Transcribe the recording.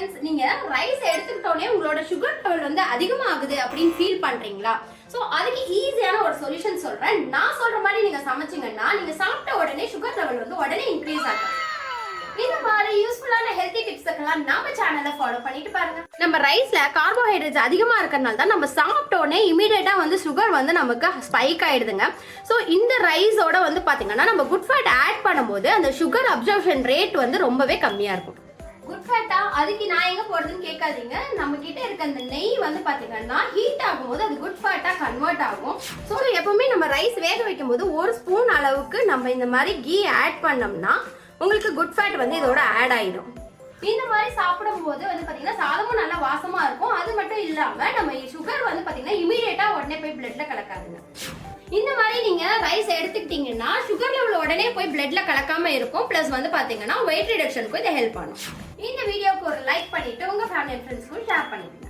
Friends, நீங்க rice எடுத்துக்கிட்டோனே உங்களோட sugar level வந்து அதிகமாகுது அப்படின்னு ஃபீல் பண்றீங்களா? ஸோ அதுக்கு ஈஸியான ஒரு சொல்யூஷன் சொல்றேன். நான் சொல்ற மாதிரி நீங்க சமைச்சீங்கன்னா நீங்க சாப்பிட்ட உடனே சுகர் லெவல் வந்து உடனே இன்க்ரீஸ் ஆகும். இந்த மாதிரி யூஸ்ஃபுல்லான ஹெல்த்தி டிப்ஸ்க்கெல்லாம் நம்ம சேனலை ஃபாலோ பண்ணிட்டு பாருங்க. நம்ம ரைஸ்ல கார்போஹைட்ரேட்ஸ் அதிகமா இருக்கறனால தான் நம்ம சாப்பிட்ட உடனே இமீடியட்டா வந்து சுகர் வந்து நமக்கு ஸ்பைக் ஆயிடுதுங்க. ஸோ இந்த ரைஸோட வந்து பாத்தீங்கன்னா நம்ம குட் ஃபேட் ஆட் பண்ணும்போது அந்த சுகர் அப்சர்ப்ஷன் ரேட் வந்து ரொம்பவே கம்மியா இருக்கும். குட் ஃபேட்டா அதுக்கு நான் எங்க போறதுன்னு கேட்காதீங்க. நம்ம கிட்ட இருக்க அந்த நெய் வந்து பாத்தீங்கன்னா ஹீட் ஆகும்போது அது குட் ஃபேட்டா கன்வெர்ட் ஆகும். ஸோ எப்பவுமே நம்ம ரைஸ் வேக வைக்கும் போது ஒரு ஸ்பூன் அளவுக்கு நம்ம இந்த மாதிரி கீ ஆட் பண்ணோம்னா உங்களுக்கு குட் ஃபேட் வந்து இதோட ஆட் ஆயிடும். இந்த மாதிரி சாப்பிடும் போது வந்து பாத்தீங்கன்னா சாதமும் நல்லா வாசமா இருக்கும். அது மட்டும் இல்லாம நம்ம சுகர் வந்து பாத்தீங்கன்னா இமீடியட்டா உடனே போய் பிளட்ல கலக்காதுங்க. இந்த மாதிரி நீங்க ரைஸ் எடுத்துக்கிட்டீங்கன்னா சுகர் லெவல் உடனே போய் பிளட்ல கலக்காம இருக்கும். பிளஸ் வந்து பாத்தீங்கன்னா வெயிட் ரிடக்ஷனுக்கு இது ஹெல்ப் பண்ணும். இந்த வீடியோக்கு ஒரு லைக் பண்ணிட்டு உங்க ஃபேமிலி அண்ட் ஃப்ரெண்ட்ஸ்க்கு ஷேர் பண்ணிடுங்க.